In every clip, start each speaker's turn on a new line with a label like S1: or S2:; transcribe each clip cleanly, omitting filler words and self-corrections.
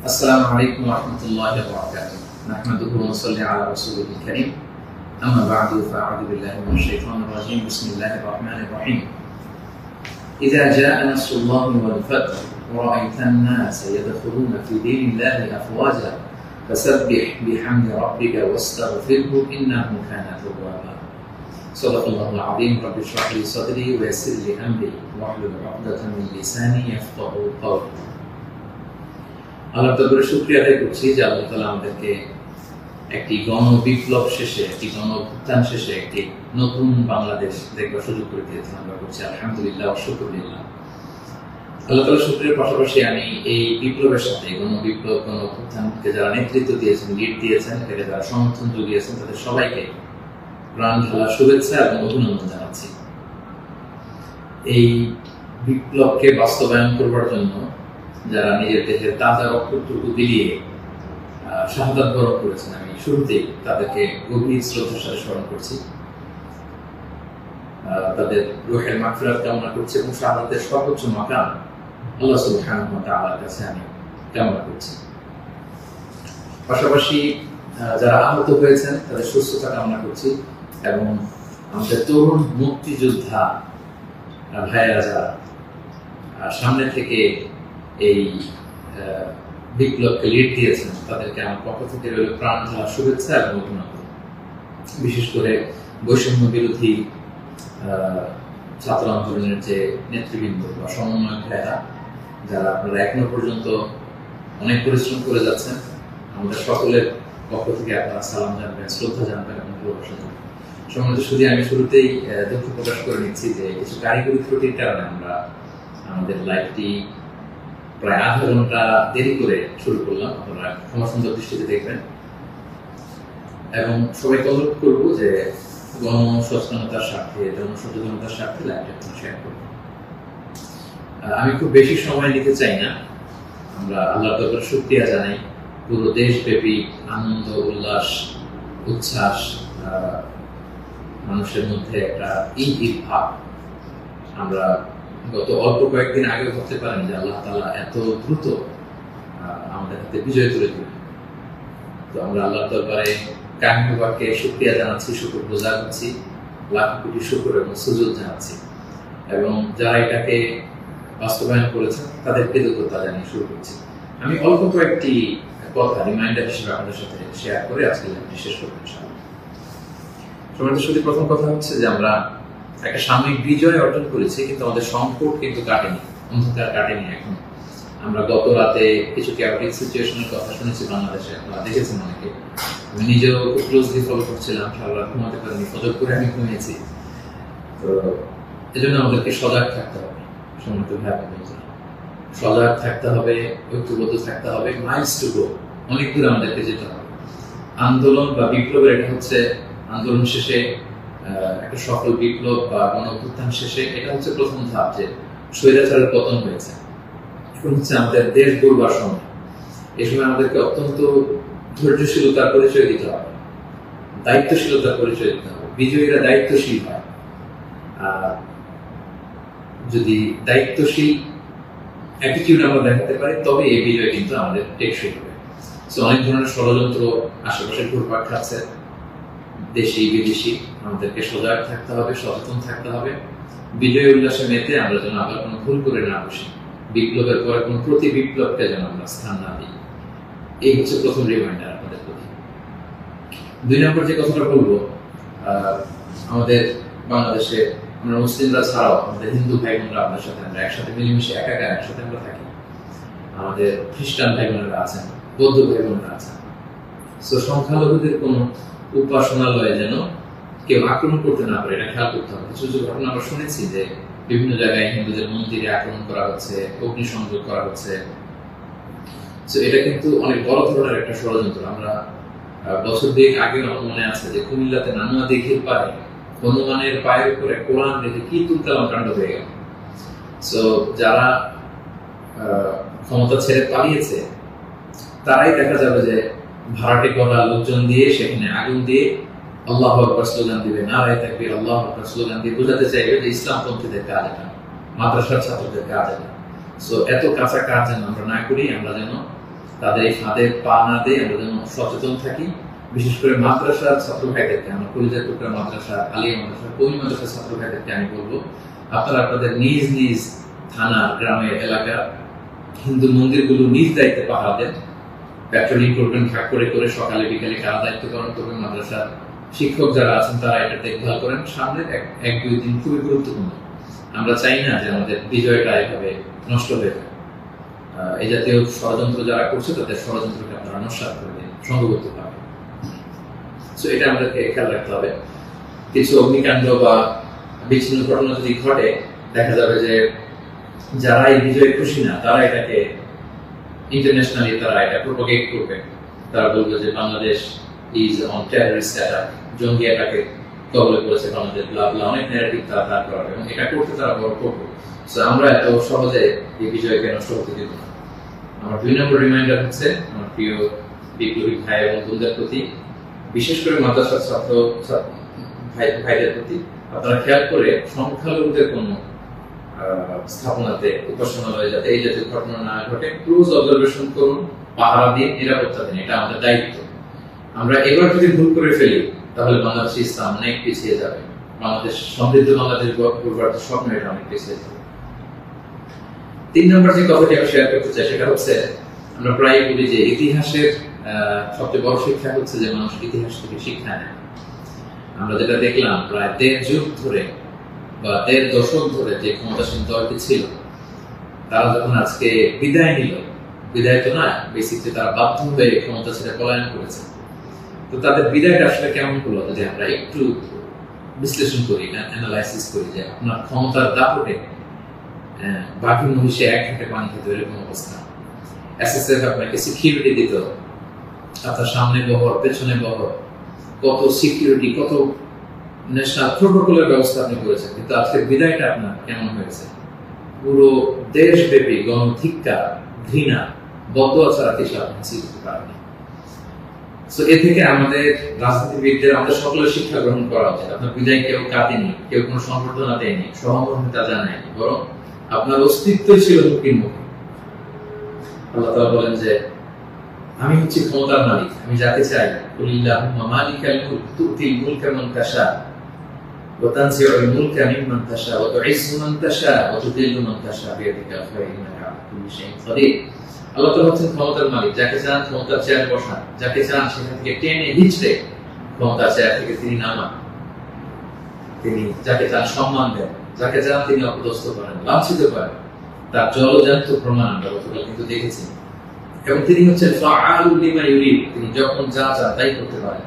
S1: السلام عليكم ورحمة الله وبركاته. نحمده ونصلي على رسوله الكريم. أما بعد فأعوذ بالله من الشيطان الرجيم. بسم الله الرحمن الرحيم. إذا جاء نصر الله والفتح ورأيت الناس يدخلون في دين الله أفواجا فسبح بحمد ربك واستغفره إنه كان توابا. صدق الله العظيم. رب اشرح لي صدري ويسر لي أمري واحلل عقدة من لساني يفقهوا قولي. আল্লাহ তাআলার শুকরিয়া আদায় করছি যে আল্লাহ তাআলা আমাদেরকে একটি গণবিপ্লব শেষে, একটি গণঅভ্যুত্থান শেষে একটি নতুন বাংলাদেশ দেখবার সুযোগ করে দিয়েছেন। আমরা বলছি আলহামদুলিল্লাহ ওয়া শুকরিল্লাহ। আল্লাহ তাআলার শুকরিয়ার পাশাপাশি আমি এই বিপ্লবের সাথে গণবিপ্লব, গণঅভ্যুত্থানকে যারা নেতৃত্ব দিয়েছেন, লিড দিয়েছেন, এটাকে যারা সমর্থন জুগিয়েছেন, তাদের সবাইকে প্রাণ ঢালা শুভেচ্ছা এবং অভিনন্দন জানাচ্ছি। এই বিপ্লবকে বাস্তবায়ন করবার জন্য যারা নিজের দেহের তাজা রক্তটুকু বিলিয়ে শাহাদাত বরণ করেছেন, আমি শুরুতেই তাদেরকে গভীর শ্রদ্ধার সাথে স্মরণ করছি। তাদের রূহের মাগফিরাত কামনা করছি এবং শাহাদাতের সর্বোচ্চ মাকাম আল্লাহ সুবহানাহু ওয়া তাআলার কাছে আমি কামনা করছি। পাশাপাশি যারা আহত হয়েছেন তাদের সুস্থতা কামনা করছি এবং আমাদের তরুণ মুক্তিযোদ্ধা ভাইয়েরা যারা সামনে থেকে এই বিপ্লবকে লিড দিয়েছেন, তাদেরকে আমার পক্ষ থেকে রইল প্রাণ ঢালা শুভেচ্ছা এবং অভিনন্দন। বিশেষ করে বৈষম্য বিরোধী ছাত্র আন্দোলনের যে নেতৃবৃন্দ বা সমন্বয়ক ভাইয়েরা, যারা আপনারা এখনো পর্যন্ত অনেক পরিশ্রম করে যাচ্ছেন, আমাদের সকলের পক্ষ থেকে আপনারা সালাম জানবেন, শ্রদ্ধা জানবেন এবং ভালোবাসা জানবেন। সম্মানিত শুধু আমি শুরুতেই দুঃখ প্রকাশ করে নিচ্ছি যে কিছু কারিগরি ত্রুটির কারণে আমরা আমাদের লাইভটি প্রায় আধা ঘন্টা দেরি করে শুরু করলাম। আপনারা ক্ষমা সুন্দর দৃষ্টিতে দেখবেন এবং সবাইকে অনুরোধ করবো যে গণসচেতনতার স্বার্থে, জনসচেতনতার স্বার্থে লাইভটা শেয়ার করবো। আমি খুব বেশি সময় নিতে চাই না। আমরা আল্লাহর দরবারে শুকরিয়া জানাই। পুরো দেশব্যাপী আনন্দ, উল্লাস, উচ্ছ্বাস, মানুষের মধ্যে একটা ঈদ ভাব আমরা গত অল্প কয়েকদিন আগে ভাবতে পারেন যে আল্লাহ তাআলা এত দ্রুত আমাদের হাতে বিজয় তুলে দিবেন। তো আমরা আল্লাহর দরবারে কায়মুবাকে শুকরিয়া জানাচ্ছি, শুকর গুজার হচ্ছি, লাখ কোটি শুকর এবং সুজুদ জানাচ্ছি এবং যারা এটাকে বাস্তবায়ন করেছেন তাদের কৃতজ্ঞতা জানিয়ে শুরু করছি। আমি অল্প কয়েকটি কথা রিমাইন্ডার হিসেবে আপনাদের সাথে শেয়ার করে আজকে লাইভটি শেষ করব ইনশাআল্লাহ। সমাজের সাথে প্রথম কথা হচ্ছে যে আমরা একটা সাময়িক বিজয় অর্জন করেছি, কিন্তু আমাদের সংকট কিন্তু কাটেনি, অন্ধকার কাটেনি। এখন আমরা গত রাতে কিছু ক্যাওটিক সিচুয়েশনের কথা শুনেছি বাংলাদেশে, আপনারা দেখেছেন অনেকে। আমি নিজেও খুব ক্লোজলি ফলো করছিলাম, সারা রাত ঘুমাতে পারিনি, ফজর করে আমি ঘুমিয়েছি। তো এজন্য আমাদেরকে সজাগ থাকতে হবে। সম্মানিত ভাই বোনেরা, সজাগ থাকতে হবে, ঐক্যবদ্ধ থাকতে হবে। মাইলস টু গো, অনেক দূর আমাদেরকে যেতে হবে। আন্দোলন বা বিপ্লবের এটা হচ্ছে আন্দোলন শেষে একটা সফল বিপ্লব বা গণঅভ্যুত্থান শেষে এটা হচ্ছে প্রথম ধাপ, যে স্বৈরাচারের পতন হয়েছে। এখন হচ্ছে আমাদের দেশ গড়বার সময়। এই সময় আমাদেরকে অত্যন্ত ধৈর্যশীলতার পরিচয় দিতে হবে, দায়িত্বশীলতার পরিচয় দিতে হবে। বিজয়ীরা দায়িত্বশীল হয়। যদি দায়িত্বশীল অ্যাটিটিউড আমরা দেখাতে পারি তবে এই বিজয় কিন্তু আমাদের টেকসই হবে। সো অনেক ধরনের ষড়যন্ত্র আশেপাশে ঘুরপাক খাচ্ছে, দেশি বিদেশি। আমাদেরকে সজাগ থাকতে হবে, সচেতন থাকতে হবে। বিজয় উল্লাসে মেতে আমরা যেন আবার কোনো ভুল করে না বসি, বিপ্লবের পরে কোনো প্রতি বিপ্লবকে যেন আমরা স্থান না দিই। এই হচ্ছে প্রথম রিমাইন্ডার আপনাদের প্রতি। 2 নম্বর যে কথাটা বলবো, আমাদের বাংলাদেশে আমরা মুসলিমরা ছাড়াও আমাদের হিন্দু ভাই বোনরা আমাদের সাথে, আমরা একসাথে মিলেমিশে একাকার একসাথে আমরা থাকি। আমাদের খ্রিস্টান ভাই বোনেরা আছেন, বৌদ্ধ ভাই বোনেরা আছেন। সো সংখ্যালঘুদের কোনো উপাসনালয়ে যেন কেউ আক্রমণ করতে না পারে, এটা খেয়াল করতে হবে। কিছু কিছু ঘটনা আমরা শুনেছি যে বিভিন্ন জায়গায় হিন্দুদের মন্দিরে আক্রমণ করা হচ্ছে, অগ্নিসংযোগ করা হচ্ছে। এটা কিন্তু অনেক বড় ধরনের একটা ষড়যন্ত্র। আমরা বছর 2 আগে আমার মনে আছে যে কুমিল্লাতে নানুয়া দিঘির পাড়ে হনুমানের পায়ের উপরে কোরআন রেখে কি তুলকালাম কাণ্ড হয়ে গেল। সো যারা ক্ষমতা ছেড়ে পালিয়েছে তারাই দেখা যাবে যে ভাড়াটে করা লোকজন দিয়ে সেখানে আগুন দিয়ে আল্লাহু আকবার স্লোগান দিবে, নারায়ে তাকবীর, আল্লাহু আকবার স্লোগান দিয়ে বোঝাতে চাইবে যে ইসলামপন্থীদের কাজ এটা, মাদ্রাসার ছাত্রদের কাজ এটা। সো এত কাঁচা কাজ যেন আমরা না করি, আমরা যেন তাদের এই ফাঁদে পা না দিয়ে আমরা যেন সচেতন থাকি। বিশেষ করে মাদ্রাসার ছাত্র ভাইদেরকে, আমরা কলিজার টুকরা মাদ্রাসা, আলিয়া মাদ্রাসা, কৌমি মাদ্রাসার ছাত্র ভাইদেরকে আমি বলবো, আপনারা আপনাদের নিজ নিজ থানা, গ্রামের, এলাকার হিন্দু মন্দিরগুলো নিজ দায়িত্বে পাহারা দেন। পেট্রোলিং করবেন ভাগ করে করে, সকালে বিকালে কারা দায়িত্ব পালন করবেন। মাদ্রাসার শিক্ষক যারা আছেন তারা এটা দেখভাল করেন। সামনের এক দুই দিন খুবই গুরুত্বপূর্ণ। আমরা চাই না যে আমাদের বিজয়টা এভাবে নষ্ট হয়ে যায়। এই জাতীয় ষড়যন্ত্র যারা করছে তাদের ষড়যন্ত্রকে আপনারা নস্যাৎ করে দিন সংঘবদ্ধ ভাবে। এটা আমাদেরকে খেয়াল রাখতে হবে। কিছু অগ্নিকাণ্ড বা বিচ্ছিন্ন ঘটনা যদি ঘটে, দেখা যাবে যে যারা এই বিজয়ে খুশি না তারা এটাকে ইন্টারন্যাশনালি তারা এটা প্রোপাগেট করবে। তারা বলবে যে Bangladesh is on terrorist attack, জঙ্গি অ্যাটাকে কবলে পড়েছে বাংলাদেশ, অনেক ন্যারেটিভ তারা দাঁড় করাবে এবং এটা করতে তারা বড় করবে। আমরা এত সহজে এই বিজয়কে নষ্ট হতে দিব না। আমার 2 নম্বর রিমাইন্ডার হচ্ছে আমার প্রিয় বিপ্লবী ভাই এবং বোনদের প্রতি, বিশেষ করে মাদ্রাসার ছাত্র ভাইদের প্রতি, আপনারা খেয়াল করে সংখ্যালঘুদের কোনো স্থাপনাতে, উপাসনালয়ে যাতে এই জাতীয় ঘটনা না ঘটে ক্লোজ অবজারভেশন করুন, পাহারা দিন, নিরাপত্তা দিন। এটা আমাদের দায়িত্ব। আমরা এবার যদি ভুল করে ফেলি তাহলে বাংলাদেশ ইসলাম অনেক পিছিয়ে যাবে। বাংলাদেশ সমৃদ্ধ বাংলাদেশ গড়বার স্বপ্ন এটা অনেক পিছিয়ে যাবে। 3 নম্বর যে কথাটি আমি শেয়ার করতে চাই সেটা হচ্ছে, আমরা প্রায় বলি যে ইতিহাসের সবচেয়ে বড় শিক্ষা হচ্ছে যে মানুষ ইতিহাস থেকে শিক্ষা নেয়। আমরা যেটা দেখলাম প্রায় 1.5 যুগ ধরে বা 1.5 দশক ধরে যে ক্ষমতাসীন দলটি ছিল, তারা যখন আজকে বিদায় নিল, বিদায় তো না, বেসিকলি তারা বাধ্য হয়ে ক্ষমতা ছেড়ে পলায়ন করেছে। তো তাদের বিদায়টা আসলে কেমন হলো যদি আমরা একটু বিশ্লেষণ করি, অ্যানালাইসিস করি, যে আপনার ক্ষমতার দাপটে বাকি মহিষে এক ঘাটে পানি খেতে এরকম অবস্থা। এসএসএফ আপনাকে সিকিউরিটি দিত, আপনার সামনে বহর, পেছনে বহর, কত সিকিউরিটি, কত ন্যাশনাল প্রোটোকলের ব্যবস্থা আপনি করেছেন। কিন্তু আজকের বিদায়টা আপনার কেমন হয়েছে? পুরো দেশব্যাপী গণধিক্কার, ঘৃণা, বদদোয়া ছাড়া কিছু আপনি শিখতে পারেননি। এ থেকে আমাদের রাজনীতিবিদদের, আমাদের সকলের শিক্ষা গ্রহণ করা উচিত। আপনার বিদায় কেউ কাঁদেনি, কেউ কোনো সংবর্ধনা দেয়নি, সহমর্মিতা জানায়নি, বরং আপনার অস্তিত্বই ছিল হুমকির মুখে। আল্লাহ তাআলা বলেন যে আমি হচ্ছি ক্ষমতার মালিক, আমি যাকে চাই, কুলিল্লাহুম্মা মালিকাল মুলক তুতিল মুলকা মান তাশা ওয়া তানজিউল মুলকা মিম্মান তাশা ওয়া তুইজ্জু মান তাশা ওয়া তুযিল্লু মান তাশা বিয়াদিকাল খায়র ইন্নাকা আলা কুল্লি শাইইন কাদির। আল্লাহ তাআলা হচ্ছেন ক্ষমতার মালিক, যাকে চান ক্ষমতার চেয়ারে বসান, যাকে চান সেখান থেকে টেনে হিঁচড়ে ক্ষমতার চেয়ার থেকে তিনি নামান। তিনি যাকে চান সম্মান দেন, যাকে চান তিনি অপদস্থ করেন, লাঞ্ছিত করেন। তার জলজান্ত প্রমাণ আমরা গতকাল কিন্তু দেখেছি। এবং তিনি হচ্ছেন ফাআলুল লিমা ইউরিদ, তিনি যখন যা চান তাই করতে পারেন।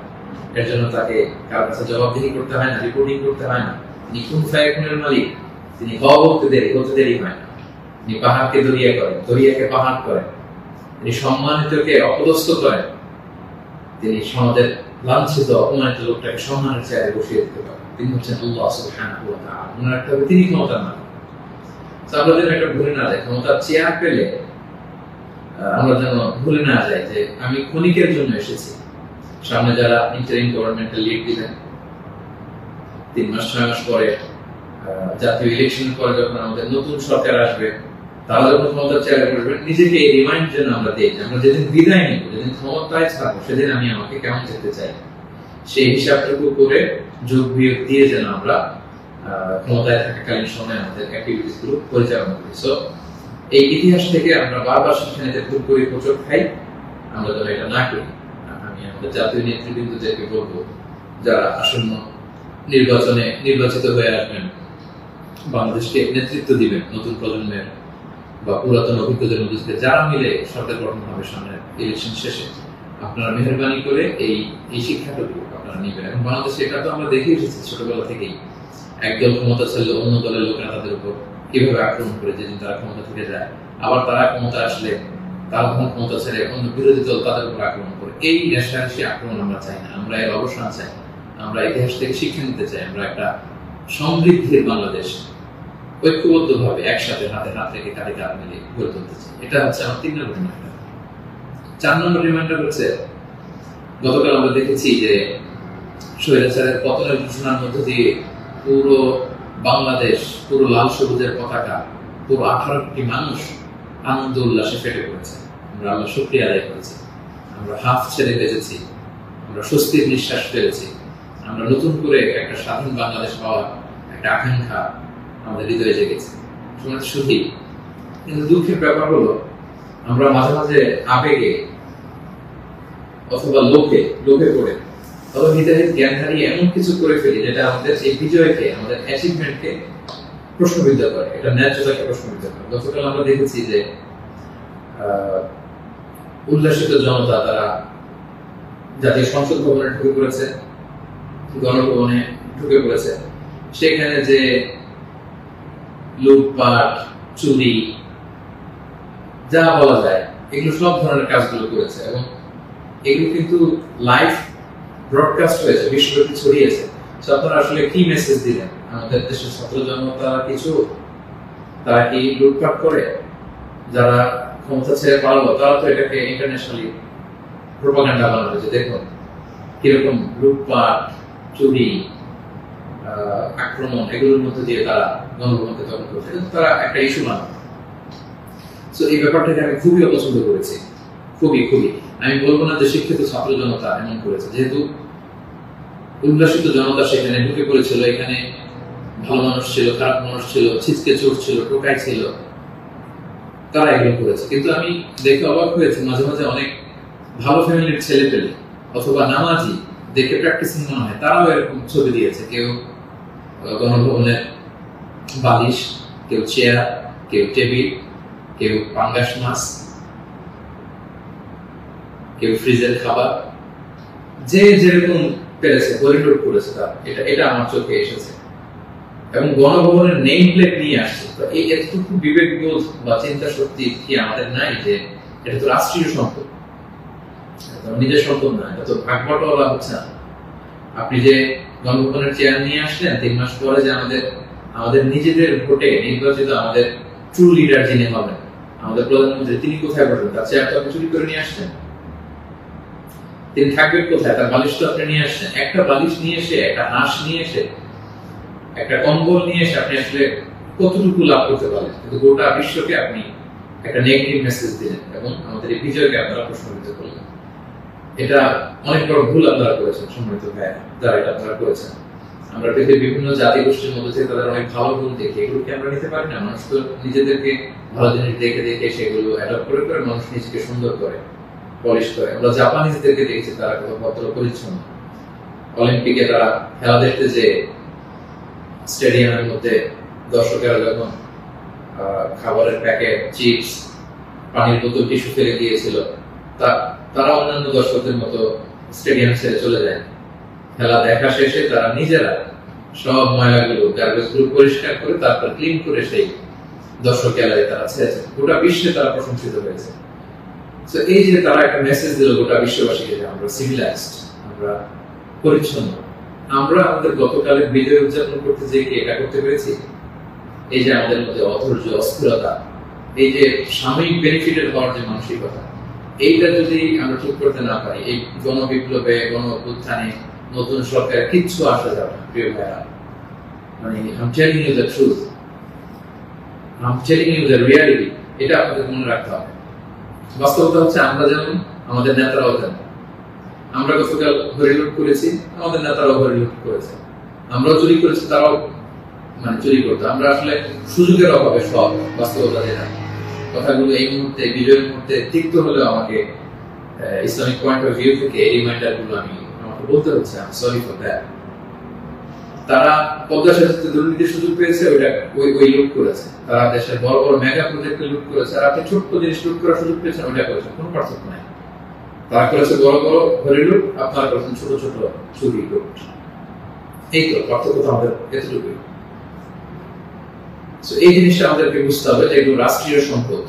S1: এর জন্য তাকে কারোর কাছে জবাবদিহি করতে হয় না, রিপোর্টিং করতে হয় না। তিনি কুন ফায়াকুনের মালিক, তিনি হতে দেরি হয় না। তিনি পাহাড়কে দরিয়া করেন, দরিয়াকে পাহাড় করেন। তিনি সম্মানিতকে অপদস্থ করেন। তিনি সমাজের লাঞ্ছিত, অপমানিত লোকটাকে সম্মানের চেয়ারে বসিয়ে দিতে পারেন। তিনি হচ্ছেন আল্লাহ সুবহানাহু ওয়া তাআলা। মনে রাখতে হবে তিনি ক্ষমতার মালিক। আমরা যেন এটা ভুলে না যাই, ক্ষমতার চেয়ার পেলে আমরা যেন ভুলে না যাই যে আমি ক্ষণিকের জন্য এসেছি। সামনে যারা ইন্টারিম গভর্নমেন্টের লিড দিবেন, 3 মাস 6 মাস পরে জাতীয় ইলেকশন পরে যখন আমাদের নতুন সরকার আসবে, তারা যখন ক্ষমতার চেয়ারে বসবেন, নিজেকে এই রিমাইন্ড যেন আমরা দিই, আমরা যেদিন বিদায় নিব, যেদিন ক্ষমতায় থাকবো, সেদিন আমি আমাকে কেমন যেতে চাই, সেই হিসাবটুকু করে যোগ বিয়োগ দিয়ে যেন আমরা ক্ষমতায় থাকাকালীন সময় আমাদের অ্যাক্টিভিটিস গুলো পরিচালনা করি। এই ইতিহাস থেকে আমরা বারবার শিক্ষা নিতে ভুল করি, হোঁচট খাই, আমরা যেন এটা না করি। আমি আমাদের জাতীয় নেতৃবৃন্দদেরকে বলবো, যারা আসন্ন নির্বাচনে নির্বাচিত হয়ে আসবেন, বাংলাদেশকে নেতৃত্ব দিবেন, নতুন প্রজন্মের বা পুরাতন অভিজ্ঞদের মধ্যে থেকে যারা মিলে সরকার গঠন হবে সামনে ইলেকশন শেষে, আপনারা মেহরবানি করে এই শিক্ষাটুকু আপনারা নিবেন। এবং বাংলাদেশে এটা তো আমরা দেখে এসেছি ছোটবেলা থেকেই, একদল ক্ষমতা ছেড়ে অন্য দলের লোকেরা তাদের উপর কিভাবে আক্রমণ করে যেদিন তারা ক্ষমতা থেকে যায়, আবার তারা ক্ষমতা আসলে তারা তখন ক্ষমতা ছেড়ে অন্য বিরোধী দল তাদের উপর আক্রমণ করে। এই রেশারেশি আক্রমণ আমরা চাই না, আমরা এর অবসান চাই। আমরা ইতিহাস থেকে শিক্ষা নিতে চাই। আমরা একটা সমৃদ্ধির বাংলাদেশ ঐক্যবদ্ধভাবে একসাথে হাতে হাত রেখে কাঁধে কাঁধ মিলে গড়ে তুলতে চাই। এটা হচ্ছে আমার 3 নম্বর রিমাইন্ডার। 4 নম্বর রিমাইন্ডার হচ্ছে, গতকাল আমরা দেখেছি যে স্বৈরাচারের পতনের ঘোষণার মধ্য দিয়ে পুরো বাংলাদেশ, পুরো লাল সবুজের পতাকা, পুরো 18 কোটি মানুষ আনন্দ উল্লাসে ফেটে পড়েছে। আমরা আল্লাহ শুকরিয়া আদায় করেছি, আমরা হাফ ছেড়ে বেঁচেছি, আমরা স্বস্তির নিঃশ্বাস ফেলেছি, আমরা নতুন করে একটা স্বাধীন বাংলাদেশ পাওয়ার একটা আকাঙ্ক্ষা আমাদের হৃদয়ে জেগেছে। শুধু কিন্তু দুঃখের ব্যাপার হলো আমরা মাঝে মাঝে আবেগে অথবা লোভে পড়ে তবে হৃদয়ের জ্ঞান হারিয়ে এমন কিছু করে ফেলি যেটা আমাদের এই বিজয়কে, আমাদের অ্যাচিভমেন্টকে প্রশ্নবিদ্ধ করে, এটা ন্যায্যতাকে প্রশ্নবিদ্ধ করে। গতকাল আমরা দেখেছি যে উল্লাসিত জনতা তারা জাতীয় সংসদ ভবনে ঢুকে পড়েছে, গণভবনে ঢুকে পড়েছে, সেখানে যে লুটপাট, চুরি, যা বলা যায় এগুলো সব ধরনের কাজগুলো করেছে এবং এগুলো কিন্তু লাইভ ব্রডকাস্ট হয়েছে, বিশ্বব্যাপী ছড়িয়েছে। আপনারা আসলে কি মেসেজ দিলেন? আমাদের দেশের ছাত্র জনতা তারা কি লুটপাট করে? যারা ক্ষমতা ছেড়ে পারলো তারা তো এটাকে ইন্টারন্যাশনালি প্রোপাগান্ডা বানাবে যে দেখুন কিরকম লুটপাট, চুরি, আক্রমণ এগুলোর মধ্যে দিয়ে তারা গণভবনকে দখল করছে, কিন্তু তারা একটা ইস্যু বানাবে। তো এই ব্যাপারটাকে আমি খুবই অপছন্দ করেছি, খুবই। আমি বলবো না যে শিক্ষিত ছাত্র জনতা এমন করেছে, যেহেতু উল্লাসিত জনতা সেখানে ঢুকে পড়েছিল, এখানে ভালো মানুষ ছিল, খারাপ মানুষ ছিল, ছিচকে চোর ছিল, টোকাই ছিল, তারা এগুলো করেছে। কিন্তু আমি দেখে অবাক হয়েছি মাঝে মাঝে অনেক ভালো ফ্যামিলির ছেলে পেলে অথবা নামাজি দেখে প্র্যাকটিসিং মনে হয়, তারাও এরকম ছবি দিয়েছে। কেউ গণভবনের বালিশ, কেউ চেয়ার, কেউ টেবিল, কেউ পাঙ্গাস মাছ, কেউ ফ্রিজের খাবার, যে যেরকম পেরেছে করিডোর করেছে তার, এটা আমার চোখে এসেছে। এবং গণভবনের নেম প্লেট নিয়ে আসছে। তো এই এতটুকু বিবেকবোধ বা চিন্তা শক্তি কি আমাদের নাই যে এটা তো রাষ্ট্রীয় সম্পদ, নিজের সম্পদ না, এটা তো ভাগ বটোয়ারা হচ্ছে না। আপনি যে গণভবনের চেয়ার নিয়ে আসলেন 3 মাস পরে যে আমাদের নিজেদের ভোটে নির্বাচিত আমাদের ট্রু লিডার যিনি হবেন, আমাদের প্রধানমন্ত্রী, তিনি কোথায় বসবেন? তার চেয়ার তো আপনি চুরি করে নিয়ে আসছেন। তিনি থাকবেন কোথায়? তার বালিশ তো আপনি নিয়ে আসছেন। একটা বালিশ নিয়ে এসে, একটা হাঁস নিয়ে এসে, একটা কম্বল নিয়ে এসে আপনি আসলে কতটুকু লাভ করতে পারলেন? কিন্তু গোটা বিশ্বকে আপনি একটা নেগেটিভ মেসেজ দিলেন এবং আমাদের এই বিজয়কে আপনারা প্রশ্নবিদ্ধ করলেন। এটা অনেক বড় ভুল আপনারা করেছেন সম্মানিত ভাইয়া, যারা এটা আপনারা করেছেন। আমরা পৃথিবীর বিভিন্ন জাতি গোষ্ঠীর মধ্যে থেকে তাদের অনেক ভালো গুণ দেখি, এগুলোকে আমরা নিতে পারি না? মানুষ তো নিজেদেরকে ভালো জিনিস দেখে দেখে সেগুলো অ্যাডপ্ট করে করে মানুষ নিজেকে সুন্দর করে, পলিশ করে। আমরা জাপানিজদেরকে দেখেছি তারা কত ভদ্র পরিচ্ছন্ন। অলিম্পিকে তারা খেলা দেখতে যে স্টেডিয়ামের মধ্যে দর্শকেরা যখন খাবারের প্যাকেট, চিপস, পানির বোতল, টিস্যু ফেলে দিয়েছিল, তারা অন্যান্য দর্শকদের মতো স্টেডিয়াম ছেড়ে চলে যায়। খেলা দেখা শেষে তারা নিজেরা সব ময়লাগুলো, গার্বেজগুলো পরিষ্কার করে তারপর ক্লিন করে সেই দর্শক এলাকায় তারা ছেড়েছে। গোটা বিশ্বে তারা প্রশংসিত হয়েছে। তো এই যে তারা একটা মেসেজ দিল গোটা বিশ্ববাসীকে যে আমরা সিভিলাইজড, আমরা পরিচ্ছন্ন। আমরা আমাদের গতকালের বিজয় উদযাপন করতে যে কি এটা করতে পেরেছি? এই যে আমাদের মধ্যে অধৈর্য, অস্থিরতা, এই যে সাময়িক বেনিফিটেড হওয়ার যে মানসিকতা, এইটা যদি আমরা ঠিক করতে না পারি, এই গণবিপ্লবে, গণ অভ্যুত্থানে, নতুন সরকার কিচ্ছু আসা যাবে না প্রিয় ভাইরা। মানে I'm telling you the truth, I'm telling you the reality, এটা আপনাদের মনে রাখতে হবে। বাস্তবতা হচ্ছে আমরা যেমন, আমাদের নেতারাও তেমন। আমরা গতকাল হরিলুট করেছি, আমাদের নেতারাও হরিলুট করেছে। আমরাও চুরি করেছি, তারাও চুরি করতো। আমরা আসলে সুযোগের অভাবে সব বাস্তবতা যেটা, কথাগুলো এই মুহূর্তে, বিজয়ের মুহূর্তে তিক্ত হলেও আমাকে ইসলামিক পয়েন্ট অফ ভিউ থেকে এই রিমাইন্ডার গুলো আমাকে বলতে হচ্ছে। আমি সরি ফর দ্যাট। তারা পদ্মা সেতুতে দুর্নীতির সুযোগ পেয়েছে, ওই লুট করেছে। তারা দেশের বড় বড় মেগা প্রজেক্টে লুট করেছে, আর আপনি ছোট্ট জিনিস লুট করার সুযোগ পেয়েছেন, ওইটা করেছেন, কোনো পার্থক্য নাই। তারা করেছে বড় বড় হরি লুট, আপনারা করেছেন ছোট ছোট চুরি লুট। এই তো পার্থক্য তো আমাদের এতটুকুই। এই জিনিসটা আমাদেরকে বুঝতে হবে যে এগুলো রাষ্ট্রীয় সম্পদ।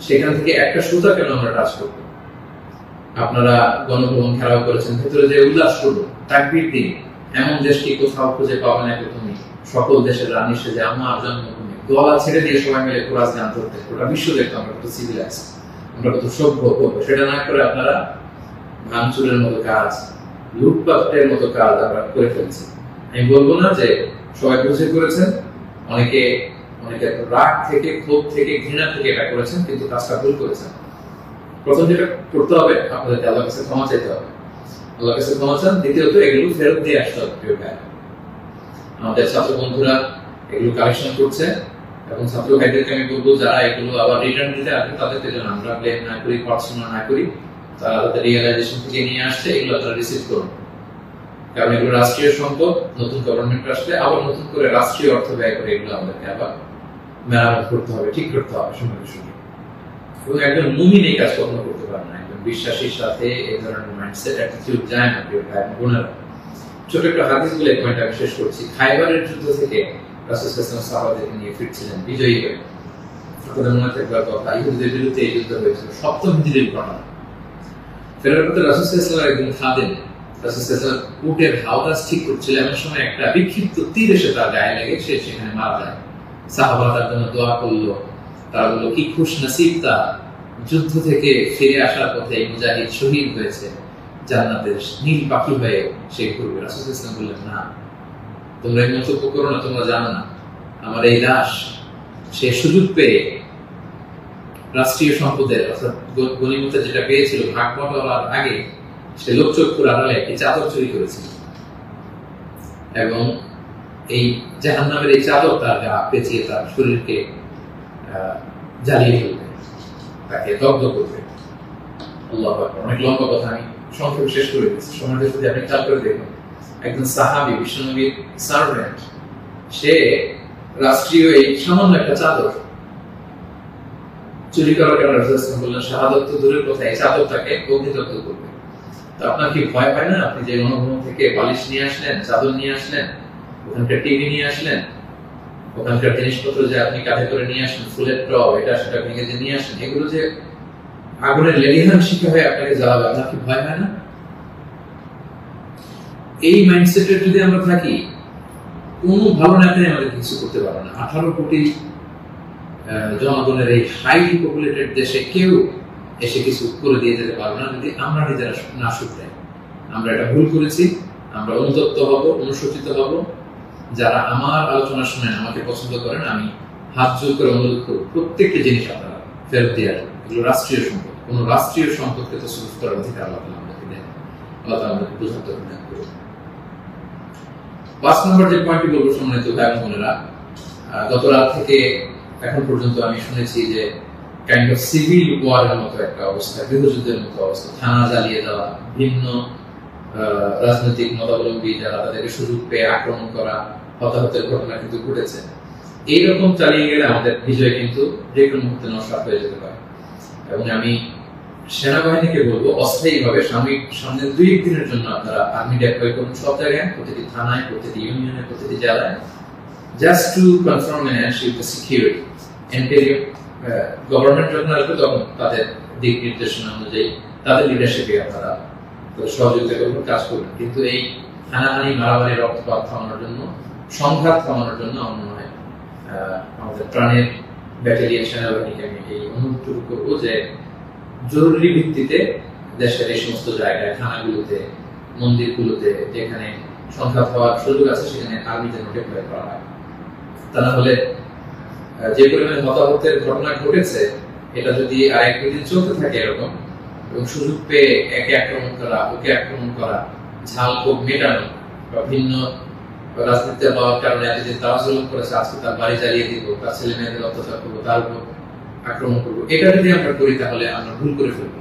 S1: সেখান থেকে একটা সুতা কেন আমরা টাচ করব? আপনারা গণভবন ঘেরাও করেছেন, ভেতরে যে উল্লাস করবো, তাকবীর দিন, এমন দেশকে কোথাও খুঁজে পাবেন না তুমি। সকল দেশের রানী সেজে আমার জন্মভূমি, গলা ছেড়ে দিয়ে সবাই মিলে কোরআন গান করতে, গোটা বিশ্ব দেখতো আমরা কত সিভিলাইজ, আমরা কত সভ্য করবো। সেটা না করে আপনারা ভাঙচুরের মতো কাজ, লুটপাটের মতো কাজ আমরা করে ফেলছি। আমি বলবো না যে সবাই বুঝে করেছেন, অনেকে রাগ থেকে, ক্ষোভ থেকে, ঘৃণা থেকে এটা করেছেন, কিন্তু কাজটা ভুল করেছেন। প্রথম যেটা করতে হবে, আপনাদেরকে আল্লাহর কাছে ক্ষমা চাইতে হবে। আল্লাহর কাছে ক্ষমা চান। দ্বিতীয়ত এগুলো ফেরত দিয়ে আসতে হবে। প্রিয় ভাই, আমাদের ছাত্র বন্ধুরা এগুলো কালেকশন করছে, এবং ছাত্র ভাইদেরকে আমি বলবো যারা এগুলো আবার রিটার্ন দিতে আসবে তাদেরকে যেন আমরা ব্লেম না করি, পার্সোনাল না করি। তারা তাদের রিয়েলাইজেশন থেকে নিয়ে আসছে, এগুলো তারা রিসিভ করুন। কারণ এগুলো রাষ্ট্রীয় সম্পদ, নতুন গভর্নমেন্ট আসলে আবার নতুন করে রাষ্ট্রীয় অর্থ ব্যয় করে এগুলো আমাদেরকে আবার মেরামত করতে হবে, ঠিক করতে হবে সময়ের সঙ্গে। এবং একজন মুমিন এই কাজ কখনো করতে পারে না। একজন বিশ্বাসীর সাথে এই ধরনের মাইন্ডসেট অ্যাটিটিউড যায় না। প্রিয় ভাই বোনেরা, ছোট একটা হাদিস বলে পয়েন্ট আমি শেষ করছি। খাইবারের যুদ্ধ থেকে রাসূল সাল্লাল্লাহু আলাইহি ওয়াসাল্লাম সাহাবাদেরকে নিয়ে ফিরছিলেন বিজয়ী হয়ে। আপনাদের মনে থাকবার কথা, ইহুদিদের বিরুদ্ধে এই যুদ্ধ হয়েছিল, সপ্তম হিজরির ঘটনা। ফেরার পথে রাসূল সাল্লাল্লাহু আলাইহি ওয়াসাল্লাম একদিন খাদেম রাসূল সাল্লাল্লাহু আলাইহি ওয়াসাল্লাম উটের হাওদাস ঠিক করছিল, এমন সময় একটা বিক্ষিপ্ত তীর এসে তার গায়ে লেগে সে সেখানে মারা যায়। সাহাবারা তার জন্য দোয়া করলো। তারা বলল, কি খুশ নসিব তার, যুদ্ধ থেকে ফিরে আসার পথে এই মুজাহিদ শহীদ হয়েছে, জান্নাতের নীল পাখি হয়ে সে ঘুরবে। রাসূল সাল্লাল্লাহু আলাইহি ওয়াসাল্লাম বললেন, না, তোমরা এই মন্তব্য করো না, তোমরা জানো না আমার এই লাশ সে সুযোগ পেয়ে রাষ্ট্রীয় সম্পদের অর্থাৎ গনিমতের যেটা পেয়েছিল ভাগ বটলার আগে সে লোকচক্ষুর আড়ালে একটি চাদর চুরি করেছিল, এবং এই জাহান্নামের এই চাদর তার গা পেঁচিয়ে তার শরীরকে জ্বালিয়ে ফেলবে, তাকে দগ্ধ করবে। আল্লাহু আকবার। অনেক লম্বা কথা, আমি সংক্ষেপে শেষ করে দিচ্ছি। সময়টা যদি আপনি খেয়াল করে দেখুন, একজন সাহাবী, বিশ্বনবীর সার্ভেন্ট, সে রাষ্ট্রীয় এই সামান্য একটা চাদর চুরি করার কারণে রাসূল সাল্লাল্লাহু আলাইহি ওয়াসাল্লাম বললেন, শাহাদাত তো দূরের কথা, এই চাদরটাকে অগ্নিদগ্ধ করবে। তো আপনার কি ভয় হয় না? আপনি যে অনুভব থেকে বালিশ নিয়ে আসলেন, চাদর নিয়ে আসলেন, ওখানকার টিভি নিয়ে আসলেন, ওখানকার জিনিসপত্র যে আপনি কাঁধে করে নিয়ে আসেন, ফুলের টব এটা সেটা ভেঙে যে নিয়ে আসেন, এগুলো যে আগুনের লেলিহান শিখা হয়ে আপনাকে জ্বালাবে, আপনার কি ভয় হয় না? এই মাইন্ডসেটের যদি আমরা থাকি, কোনো ভালো নেতাই আমাদের কিছু করতে পারবে না। 18 কোটি জনগণের এই হাইলি পপুলেটেড দেশে কেউ এসে কিছু করে দিয়ে যেতে পারবে না যদি আমরা নিজেরা না শুধরাই। আমরা এটা ভুল করেছি, আমরা অনুতপ্ত হব, অনুশোচিত হব। যারা আমার আলোচনা শুনেন, আমাকে পছন্দ করেন, আমি হাত জোর করে অনুরোধ করব, প্রত্যেকটি জিনিস আপনারা ফেরত দিয়ে আসবেন। এগুলো রাষ্ট্রীয় সম্পদ, কোন রাষ্ট্রীয় সম্পদকে তো সুযোগ করার অধিকার আল্লাহ তাআলা আমাদেরকে দেন। আল্লাহ তাআলা আমাদেরকে বুঝাতে হবে। 5 নম্বর যে পয়েন্টটি বলবো সম্মানিত ভাই বোনেরা, গত রাত থেকে এখন পর্যন্ত আমি শুনেছি যে কাইন্ড অফ সিভিল ওয়ারের মতো একটা অবস্থা, গৃহযুদ্ধের মতো অবস্থা, থানা জ্বালিয়ে দেওয়া, ভিন্ন রাজনৈতিক মতাবলম্বী যারা তাদেরকে সুযোগ পেয়ে আক্রমণ করা, হতাহতের ঘটনা কিন্তু ঘটেছে। এইরকম চালিয়ে গেলে আমাদের বিজয় কিন্তু যে কোনো মুহূর্তে নস্বাত হয়ে যেতে পারে। এবং আমি সেনাবাহিনীকে বলবো, অস্থায়ীভাবে সামনের 2-1 দিনের জন্য আপনারা আর্মি ডেপ্লয় করুন সব জায়গায়, প্রতিটি থানায়, প্রতিটি ইউনিয়নে, প্রতিটি জেলায়, just to confirm and ensure the security. Government যখন আসবে তখন তাদের দিক নির্দেশনা অনুযায়ী তাদের লিডারশিপে আপনারা সহযোগিতা করবেন, কাজ করবেন। কিন্তু এই হানাহানি, মারামারি, রক্তপাত থামানোর জন্য, সংঘাত থামানোর জন্য আমার মনে হয় আমাদের প্রাণের ব্যাটালিয়ন সেনাবাহিনীকে আমি এই অনুরোধটুকু করবো যে জরুরি ভিত্তিতে দেশের এই সমস্ত জায়গায়, থানাগুলোতে, মন্দিরগুলোতে যেখানে সংঘাত হওয়ার সুযোগ আছে সেখানে আর্মি যেন ডেপ্লয় করা হয়। তা না হলে যে পরিমাণে হতাহতের ঘটনা ঘটেছে, এটা যদি আর 1-2 দিন চলতে থাকে এরকম, এবং সুযোগ পেয়ে একে আক্রমণ করা, ওকে আক্রমণ করা, ঝাল ক্ষোভ মেটানো, বা ভিন্ন রাজনীতিতে হওয়ার কারণে এতদিন তারা জুলুম করেছে, আজকে তার বাড়ি জ্বালিয়ে দিব, তার ছেলে মেয়েদের অত্যাচার করবো, তার উপর আক্রমণ করবো, এটা যদি আমরা করি তাহলে আমরা ভুল করে ফেলবো।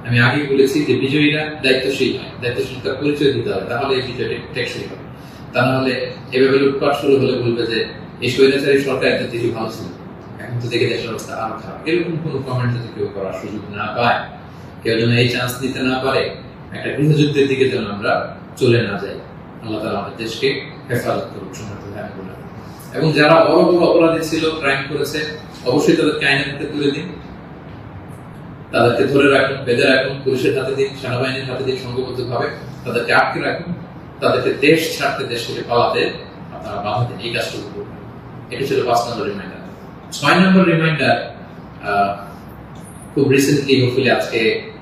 S1: আমি আগেই বলেছি যে বিজয়ীরা দায়িত্বশীল হয়, দায়িত্বশীলতার পরিচয় দিতে হবে, তাহলে এই বিজয়টা টেকসই হবে। তা না হলে এভাবে লুটপাট শুরু হলে বলবে যে এই স্বৈরাচারী সরকার এত বেশি ভালো ছিল, এখন তো দেখে দেশের অবস্থা আরো খারাপ। এরকম কোনো কমেন্ট যদি কেউ করার সুযোগ না পায়, কেউ যেন এই চান্স দিতে না পারে, একটা গৃহযুদ্ধের দিকে যেন আমরা চলে না যাই। আল্লাহ তাআলা আমাদের দেশকে হেফাজত করুন। এবং যারা বড় বড় অপরাধী ছিল, ক্রাইম করেছে, অবশ্যই তাদেরকে আইনের হাতে তুলে দিন, তাদেরকে ধরে রাখুন, বেঁধে রাখুন, পুলিশের হাতে দিন, সেনাবাহিনীর হাতে দিন, সংঘবদ্ধভাবে তাদেরকে আটকে রাখুন, তাদেরকে দেশ ছাড়তে, দেশ থেকে পালাতে আপনারা বাধা দিন। এই কাজটুকু করবেন। এটা ছিল 5 নম্বর রিমাইন্ডার। 6 নম্বর রিমাইন্ডার, খুব রিসেন্টলি হোপফুলি আজকে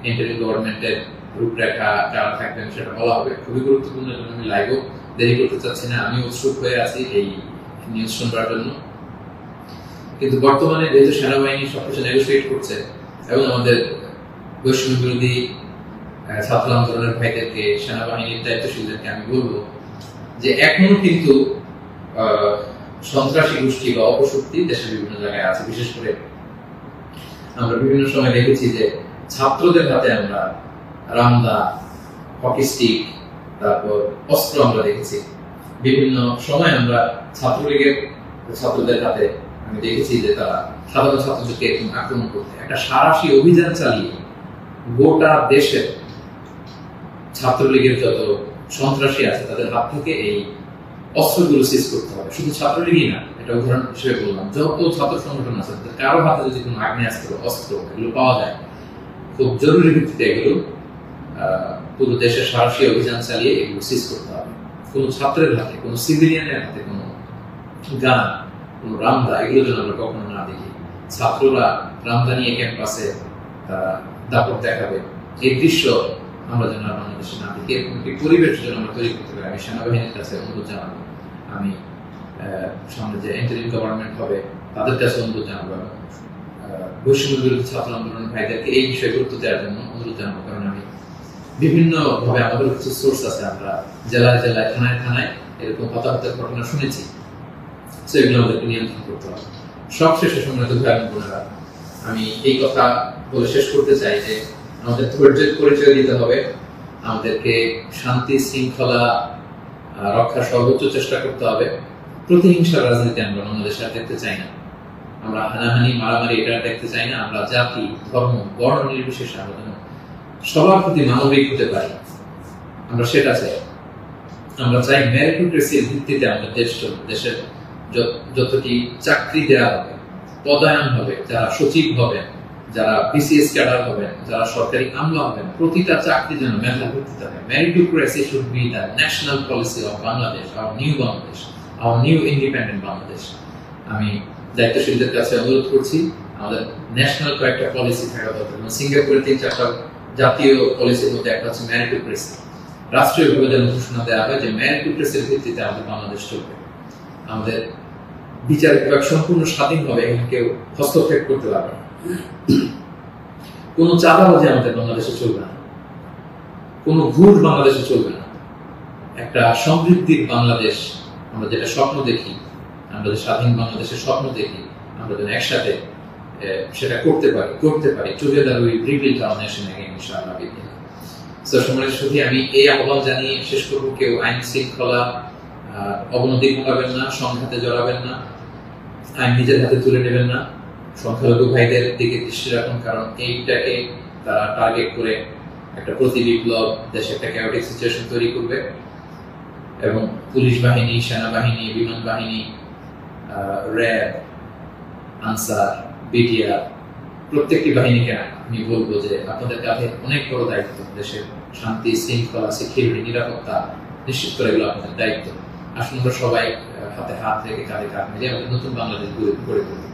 S1: ইন্টারিম গভর্নমেন্টের রূপরেখা যারা থাকবেন সেটা বলা হবে, খুবই গুরুত্বপূর্ণ। জন্য আমি লাইভও দেরি করতে চাচ্ছি না, আমি উৎসুক হয়ে আছি এই নিউজ শুনবার জন্য। কিন্তু বর্তমানে যেহেতু সেনাবাহিনী সবকিছু নেগোসিয়েট করছে এবং আমাদের বৈষম্য বিরোধী ছাত্র আন্দোলনের ভাইদেরকে, সেনাবাহিনীর দায়িত্বশীলদেরকে আমি বলবো যে এখনো কিন্তু সন্ত্রাসী গোষ্ঠী বা অপশক্তি দেশের বিভিন্ন জায়গায় আছে। বিশেষ করে আমরা বিভিন্ন সময় দেখেছি যে ছাত্রদের হাতে আমরা রামদা, হকি স্টিক, তারপর অস্ত্র আমরা দেখেছি। বিভিন্ন সময় আমরা ছাত্রলীগের ছাত্রদের হাতে আমি দেখেছি যে তারা সাধারণ ছাত্রদেরকে আক্রমণ করতে একটা সারাশি অভিযান চালিয়ে গোটা দেশের ছাত্রলীগের যত সন্ত্রাসী আছে তাদের হাত থেকে এই অস্ত্রগুলো সিজ করতে হবে। শুধু ছাত্রলীগই না, এটা উদাহরণ হিসেবে বললাম, যত ছাত্র সংগঠন আছে কারো হাতে যদি কোনো আগ্নেয়াস্ত্র, অস্ত্র এগুলো পাওয়া যায়, খুব জরুরি ভিত্তিতে এগুলো পুরো দেশের সাহসী অভিযান চালিয়ে এগুলো সিজ করতে হবে। কোনো ছাত্রের হাতে, কোনো সিভিলিয়ানের হাতে কোনো গান, কোনো রামদা এগুলো যেন আমরা কখনো না দেখি। ছাত্ররা রামদা নিয়ে ক্যাম্পাসে তারা দাপট দেখাবে, এই দৃশ্য আমরা যেন বাংলাদেশে না দেখি। এরকম একটি পরিবেশ যেন আমরা তৈরি করতে পারি। আমি সেনাবাহিনীর কাছে অনুরোধ জানাবো, আমি সামনে যে ইন্টারিম গভর্নমেন্ট হবে তাদের কাছে অনুরোধ জানাবো, বৈষম্য বিরোধী ছাত্র আন্দোলনের ভাইদেরকে এই বিষয়ে গুরুত্ব দেওয়ার জন্য অনুরোধ জানাবো। কারণ আমি বিভিন্ন ভাবে আমাদের কিছু সোর্স আছে, আমরা জেলায় জেলায়, থানায় থানায় এরকম হতাহতের ঘটনা শুনেছি। সেগুলো আমাদেরকে নিয়ন্ত্রণ করতে হবে। সবশেষে সম্মানিত ভাই বোনেরা, আমি এই কথা বলে শেষ করতে চাই যে আমাদের ধৈর্যের পরিচয় দিতে হবে, আমাদেরকে শান্তি শৃঙ্খলা রক্ষার সর্বোচ্চ চেষ্টা করতে হবে। প্রতিহিংসার রাজনীতি আমরা বাংলাদেশে আর দেখতে চাই না। আমরা হানাহানি, মারামারি এটা দেখতে চাই না। আমরা জাতি, ধর্ম, বর্ণ নির্বিশেষে আমরা যেন সবার প্রতি মানবিক হতে পারি, আমরা সেটা চাই। আমরা চাই মেরিটোক্রেসির ভিত্তিতে আমাদের দেশের যতটি চাকরি দেওয়া হবে, পদায়ন হবে, যারা সচিব হবেন, যারা বিসিএস ক্যাডার হবেন, যারা সরকারি আমলা হবেন, প্রতিটা চাকরি যেন মেধার ভিত্তিতে হবে। Meritocracy should be the national policy of Bangladesh, our new Bangladesh, our new independent Bangladesh. আমি দায়িত্বশীলদের কাছে অনুরোধ করছি, আমাদের ন্যাশনাল কয়েকটা পলিসি থাকা দরকার। সিঙ্গাপুরের 3-4টা জাতীয় পলিসির মধ্যে একটা হচ্ছে মেরিটোক্রেসি। রাষ্ট্রীয়ভাবে যেন ঘোষণা দেওয়া হয় যে মেরিটোক্রেসির ভিত্তিতে আমাদের বাংলাদেশ চলবে। আমাদের বিচার বিভাগ সম্পূর্ণ স্বাধীনভাবে এখানে কেউ হস্তক্ষেপ করতে পারবে না। কোনো চাঁদাবাজি আমাদের বাংলাদেশে চলবে না, কোনো ঘুষ বাংলাদেশে চলবে না। একটা সমৃদ্ধির বাংলাদেশ আমরা যেটা স্বপ্ন দেখি, আমরা যে স্বাধীন বাংলাদেশের স্বপ্ন দেখি, আমরা যেন একসাথে সেটা করতে পারি। Together we rebuild hour nation again ইনশাআল্লাহ। সম্মানিত সুধী, আমি এই আহ্বান জানিয়ে শেষ করব, কেউ আইন শৃঙ্খলা অবনতি ঘটাবেন না, সংঘাতে জড়াবেন না, আইন নিজের হাতে তুলে নেবেন না। সংখ্যালঘু ভাইদের দিকে দৃষ্টি রাখুন, কারণ এইটাকে তারা টার্গেট করে একটা প্রতি বিপ্লব, দেশে একটা ক্যাওটিক সিচুয়েশন তৈরি করবে। এবং পুলিশ বাহিনী, সেনাবাহিনী, বিমান বাহিনী, র্যাব, আনসার, বিডিআর, প্রত্যেকটি বাহিনীকে আমি বলবো যে আপনাদের কাঁধে অনেক বড় দায়িত্ব। দেশের শান্তি, শৃঙ্খলা, সিকিউরিটি, নিরাপত্তা নিশ্চিত করে এগুলো আপনাদের দায়িত্ব। আসুন আমরা সবাই হাতে হাত রেখে, কাঁধে কাঁধ মিলিয়ে আমাদের নতুন বাংলাদেশ গড়ে তুলি।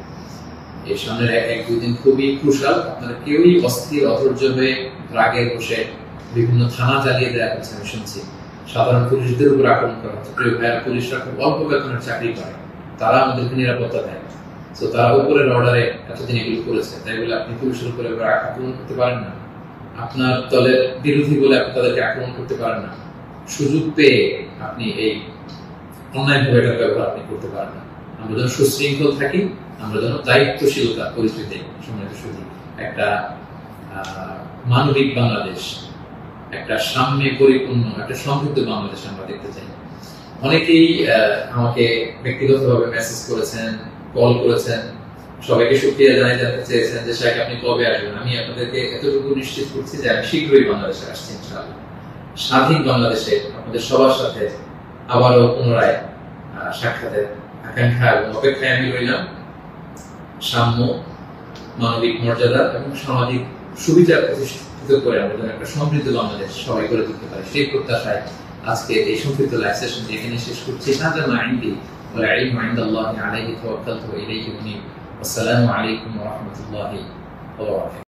S1: এই সামনের 1-2 দিন খুবই ক্রুশাল। আপনারা কেউই অস্থির, অধৈর্য হয়ে রাগে বসে বিভিন্ন থানা জ্বালিয়ে দেওয়া হচ্ছে, আমি শুনছি। সাধারণ পুলিশদের উপর আক্রমণ করা হচ্ছে। প্রিয় ভাইয়ের, পুলিশরা খুব অল্প বেতনের চাকরি করে, তারা আমাদেরকে নিরাপত্তা দেয়। তো তারা উপরের অর্ডারে এতদিন এগুলো করেছে, তাই বলে আপনি পুলিশের উপরে আক্রমণ করতে পারেন না। আপনার দলের বিরোধী বলে আপনি তাদেরকে আক্রমণ করতে পারেন না। সুযোগ পেয়ে আপনি এই অন্যায়ভাবে এটার ব্যবহার আপনি করতে পারেন না। আমরা যেন সুশৃঙ্খল থাকি, আমরা যেন দায়িত্বশীলতার পরিচয় দিই। সম্মানিত সুধী, একটা মানবিক বাংলাদেশ, একটা সাম্যে পরিপূর্ণ, একটা সমৃদ্ধ বাংলাদেশ আমরা দেখতে চাই। অনেকেই আমাকে ব্যক্তিগতভাবে মেসেজ করেছেন, কল করেছেন, সবাইকে শুকরিয়া জানাই, জানতে চেয়েছেন যে শাইখ আপনি কবে আসবেন। আমি আপনাদেরকে এতটুকু নিশ্চিত করছি যে আমি শীঘ্রই বাংলাদেশে আসছি ইনশাআল্লাহ। স্বাধীন বাংলাদেশে আপনাদের সবার সাথে আবারও পুনরায় সাক্ষাতের আকাঙ্ক্ষা এবং অপেক্ষায় আমি রইলাম। সাম্য, মানবিক মর্যাদা এবং সামাজিক সুবিচার প্রতিষ্ঠিত করে আমরা যেন একটা সমৃদ্ধ বাংলাদেশ সবাই করে তুলতে পারি, সেই প্রত্যাশায় আজকে এই সংক্ষিপ্ত লাইভ সেশন এখানে শেষ করছি। হাযা মা ইনদি ওয়াল ইলমু ইনদাল্লাহি আলাইহি তাওয়াক্কালতু ওয়া ইলাইহি উনীব। আসসালামু আলাইকুম ওয়া রাহমাতুল্লাহি ওয়া বারাকাতুহু।